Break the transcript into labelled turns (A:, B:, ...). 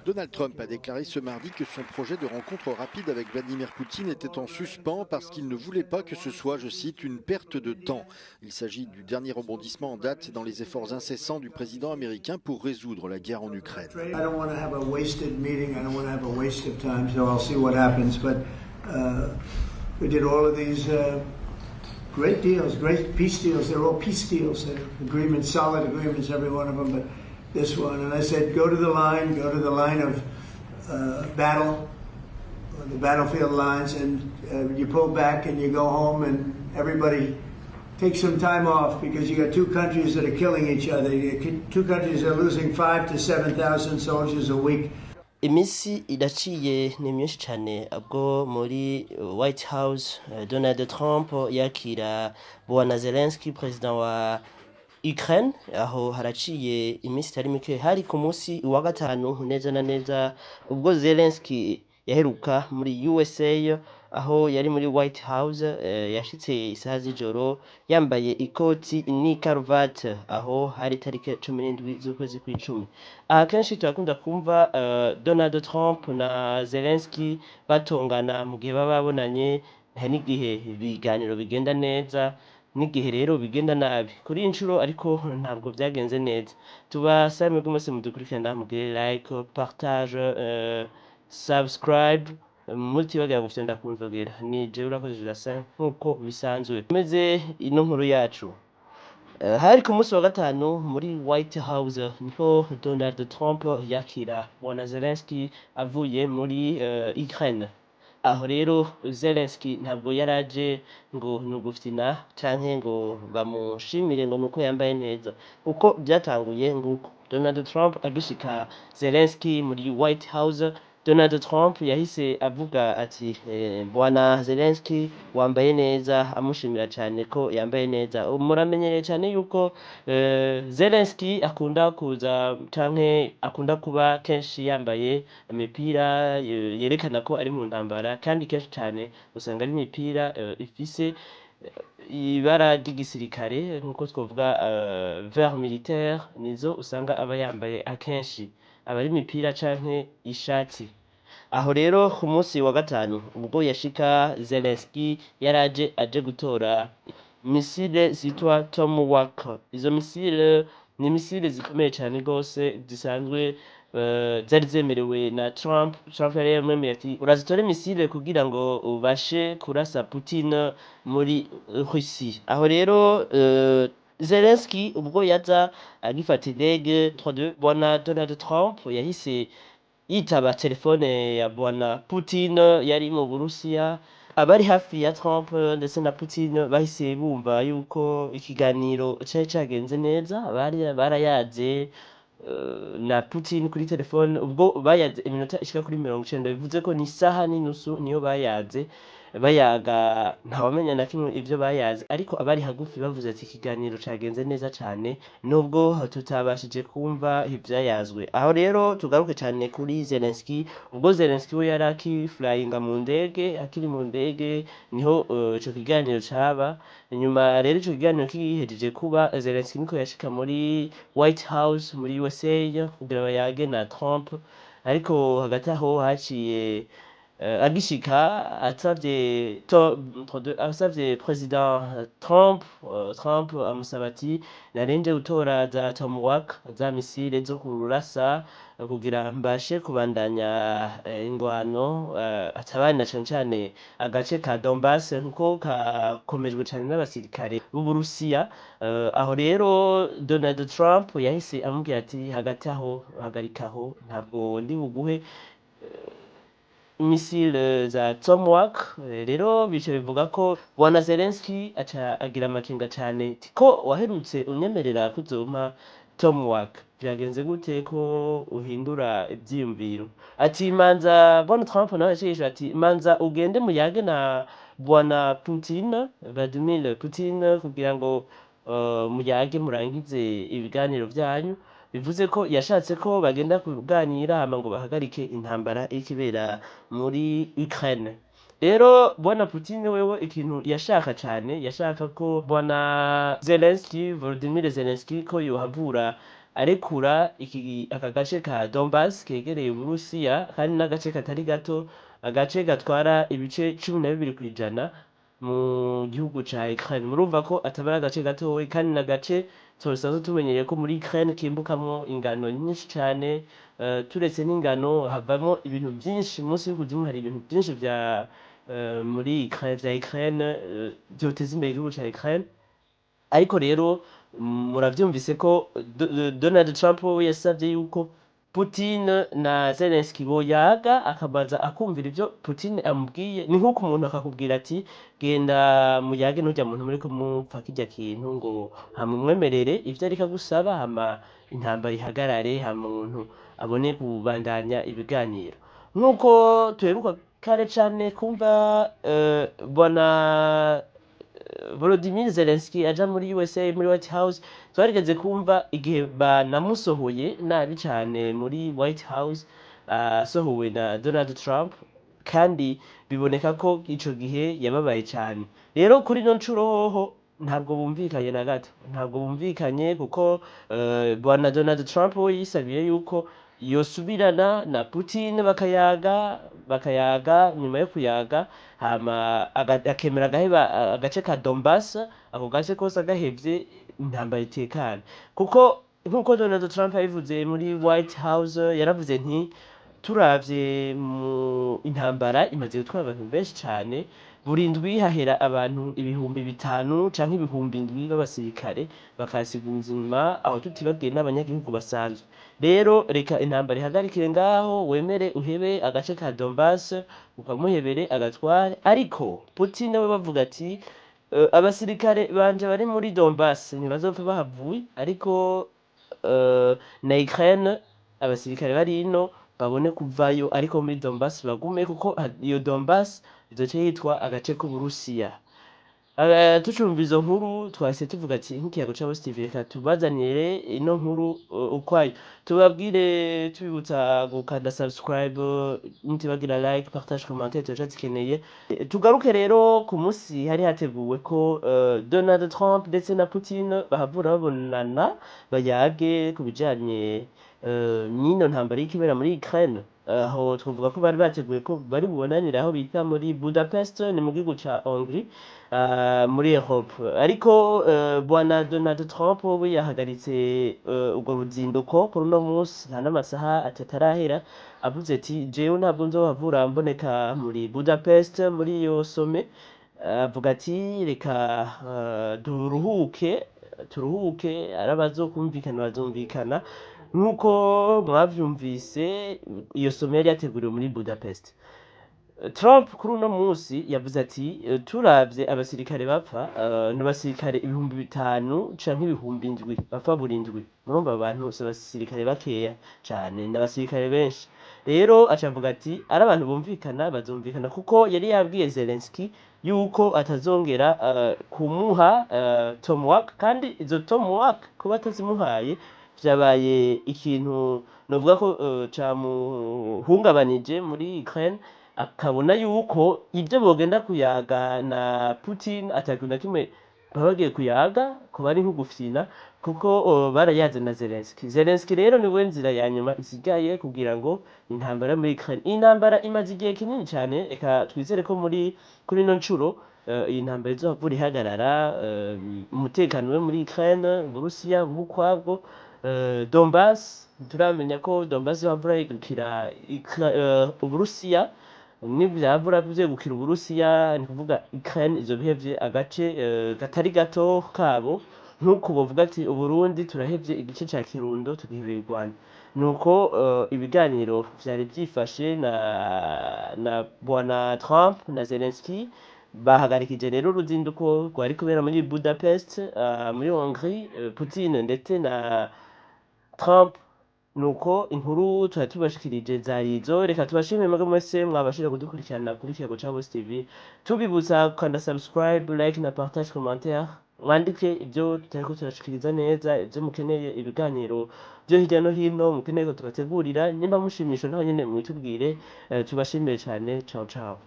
A: Donald Trump a déclaré ce mardi que son projet de rencontre rapide avec Vladimir Poutine était en suspens parce qu'il ne voulait pas que ce soit, je cite, une perte de temps. Il s'agit du dernier rebondissement en date dans les efforts incessants du président américain pour résoudre la guerre en Ukraine.
B: Great deals, great peace deals. They're all peace deals. Agreements, solid agreements, every one of them. But this one, and I said, go to the line of battle, the battlefield lines, and you pull back and you go home, and everybody take some time off because you got two countries that are killing each other. Two countries that are losing 5,000 to 7,000 soldiers a week.
C: Imisi iraciye ni myinshi cyane ubwo muri White House Donald Trump yakira Bwana Zelensky president wa Ukraine aho haraciye imisi itari mike hari ku munsi wa gatanu neza na neza ubwo Zelensky yaheruka muri USA aho yari muri White House yashitse isaha z'ijoro yambaye ikoti n'ikaruvati aho hari tariki 17 z'ukwezi kw'icumi. Aha kenshi turakunda kumva Donald Trump na Zelensky batongana mu gihe baba babonanye n'igihe ibiganiro bigenda neza n'igihe rero bigenda nabi kuri iyi nshuro ariko ntabwo byagenze neza. Tubasaba mwebwe mwese mudukurikirana mugire like, partage, subscribe mutibagira ngo fyonda kunzogera ni jewe urakoze Justin nkuko bisanzwe meze ino nkuru yacu. Hari ku munsi wa gatanu muri White House niho Donald Trump yakira Bwana Zelensky avuye muri Ukraine. Aho rero Zelensky ntabwo yaraje ngo nuguftina canke ngo bamushimire ngo nuko yambaye neza uko byatanguye nguko. Donald Trump agishika Zelensky muri White House, Donald Trump yahise avuga ati Bwana Zelensky wambaye neza amushimira cyane ko yambaye neza. Muramenyereye cyane yuko Zelensky akunda kuza canke akunda kuba kenshi yambaye imipira yerekana ko ari mu ntambara kandi kenshi cyane usanga ari imipira ifise ibara ry'igisirikare nkuko twovuga vert militaire nizo usanga aba yambaye akenshi aba ari imipira canke ishati. Aho rero ku munsi wa gatanu ubwo yashika Zelensky yaraje aje gutora misile zitwa Tomahawk. Izo misile ni misile zikomeye cyane gose zisanzwe zari zemerewe na Trump yari yamwemeye ati urazitore misile kugira ngo ubashe kurasa Putin muri Russie. Aho rero Zelensky ubwo yaza agifata indege 32 Bwana Donald Trump yahise yitaba telefone ya Bwana Putin yari mu Burusiya. Abari hafi ya Trump ndetse na Putin bahise bumva yuko ikiganiro cyari cyagenze neza barayaze na Putin kuri telefone ubwo bayaze iminota ishika kuri 90 bivuze ko ni saha n'inusu niyo bayaze bayaga ntawamenya na kimwe ivyo bayaze ariko abari hagufi bavuze ati ikiganiro cagenze neza cyane nubwo tutabashije kumva ivyayazwe. Aho rero tugaruke cyane kuri Zelensky ubwo Zelensky we yaraki flyinga mu ndege akiri mu ndege niho ico kiganiro caba. Nyuma rero ico kiganiro kihejeje kuba Zelensky niko yashika muri White House muri USA kugira bayage na Trump ariko hagati aho haciye agishika asavye president Trump amusaba ati narenje gutora za Tomahawk za misile zo kurasa kugira mbashe kubandanya ingwano atabana cane agace ka Donbass nkuko kakomejwe cyane n'abasirikare b'Uburusiya. Aho rero Donald Trump yahise amubwira ati hagati aho hagarikaho ntabwo ndi buguhe misile za Tomahawk. Rero bice bivuga ko Bwana Zelensky aca agira amakenga cyane ko waherutse unyemerera kuzoma Tomahawk byagenze gute ko uhindura ibyiyumviro. Ati manza Bwana Trump nawe yashije ati manza ugende muyage na Bwana Putin Vladimir Putin kugira ngo muyage murangize ibiganiro byanyu. Bivuze ko yashatse ko bagenda kuganira hama ngo bahagarike intambara ikibera muri Ukraine. Rero Bwana Putin wewe ikintu yashaka cyane yashaka ko Bwana Zelensky Volodymyr Zelensky ko yohavura arekura aka gace ka Donbass kegereye Uburusiya kandi n'agace katari gato, agace gatwara ibice 12% mu gihugu ca Ukraine. Murumva ko ataba ari agace gatoyi kandi n'agace dusanzwe tumenyereye ko muri Ukraine kimbukamwo ingano nyinshi cane, turetse n'ingano havamwo ibintu vyinshi, munsi y'ukuzimu hari ibintu vyinshi muri Ukraine vya Ukraine vyoteza imbere igihugu ca Ukraine. Ariko rero muravyumvise ko Donald Trump we yasavye yuko Putin na Zelensky boyaga akabanza akumvira ivyo Putin amubwiye. Ni nk'uko umuntu akakubwira ati genda muyage n'urya muntu muriko mupfa kirya kintu ngo hama umwemerere ivyo ariko agusaba, hama intambara ihagarare, hama umuntu abone kubandanya ibiganiro. Nk'uko tuheruka kare cane kumva bwana Volodymyr Zelensky aja muri USA muri White House, twarigeze kumva igihe banamusohoye nabi cane muri White House, asohowe na Donald Trump, kandi biboneka ko ico gihe yababaye cane. Rero kuri ino ncuro hoho ntabwo bumvikanye na gato, ntabwo bumvikanye kuko bwana Donald Trump we yisabiye yuko yosubirana na Putin bakayaga nyuma yo kuyaga hama akemera agaheba agace ka Donbass, ako gace kose agahevye intambara itekane. Kuko nkuko Donald Trump yabivuze muri White House, yaravuze nti turavye mu intambara imaze gutwara abantu benshi cane, buri ndwi hahera abantu 5,000 canke 7,000 b'abasirikare bakahasiga ubuzima, aho tutibagiye n'abanyagihugu basanzwe. Rero reka intambara ihagarikire ngaho, wemere uhebe agace ka Donbass, ukamuhebere agatware. Ariko Putin we bavuga ati abasirikare banje bari muri Donbass ntibazopfa bahavuye, ariko na Ukraine abasirikare bari ino babone kuvayo, ariko muri Donbass bagume, kuko iyo Donbass izoca yitwa agace k'Uburusiya. Tucumva izo nkuru twahise tuvuga ati nk'ikiyago c'Abos TV reka tubazanire ino nkuru ukwayo, tubabwire tubibutsa gukanda subscribe, ntibagira like, partage, commentaire, tuja zikeneye. Tugaruke rero ku musi hari hateguwe ko Donald Trump ndetse na Putin bahavura babonana bayage ku bijanye n'ino ntambara y'ikibera muri Ukraine. Aho twavuga ko bari bateguye ko bari bubonanire aho bita muri Budapest, ni mu gihugu ca Hongrie, muri Europe. Ariko bwana Donald Trump we yahagaritse urwo ruzinduko kuri uno musi, nta n'amasaha atarahera, avuze ati jewe ntabwo nzohavura mboneka muri Budapest muri iyo some. Avuga ati reka turuhuke, ari abazokumvikana bazumvikana. Nk'uko mwavyumvise iyo some yari yateguriwe muri Budapest. Trump kuri uno musi yavuze ati turavye abasirikare bapfa n'abasirikare 5,000 canke 7,000 bapfa buri ndwi. Murumva abantu si abasirikare bakeya cane, n'abasirikare benshi. Rero acavuga ati ari abantu bumvikana bazumvikana, kuko yari yabwiye Zelensky yuko atazongera kumuha Tomahawk, kandi izo Tomahawk kuba atazimuhaye vyabaye ikintu novuga ko camuhungabanije muri Ukraine, akabona yuko ivyo bogenda kuyaga na Putin atakintu na kimwe baba bagiye kuyaga, kuba ari nk'ugufyina, kuko barayaze na Zelensky. Zelensky rero niwe nzira ya nyuma isigaye kugira ngo intambara muri Ukraine. Intambara imaze igihe kinini cane, reka twizere ko kuri ino ncuro iyi ntambara izohavura ihagarara, umutekano we muri Ukraine, Uburusiya bukwabwo. Donbass turamenya ko Donbass izohavura yegukira Uburusiya, n'ivyavura vyegukira Uburusiya, ni kuvuga Ukraine izoba ihevye agace katari gato kabo, nk'uko bovuga ati Uburundi turahevye igice ca Kirundo tugihebeye u Rwanda. Nuko ibiganiro vyari vyifashe na bwana Trump na Zelensky, bahagarikije rero uruzinduko rwari kubera muri Budapest muri Hongrie, Putin ndetse na Trump. Nuko inkuru twari tubashikirije zari izo, reka tubashimire mwebwe mwese mwabashije kudukurikirana kuri Kiyago c'Abos TV. Tubibutsa gukanda subscribe, like na partage, commentaire, mwandike ivyo tutariko turashikiriza neza, ivyo mukeneye, ibiganiro vyo hirya no hino mukeneye ko tubategurira. Nimba mushimishwa naho nyene mwitubwire. Tubashimire cane, ciao ciao.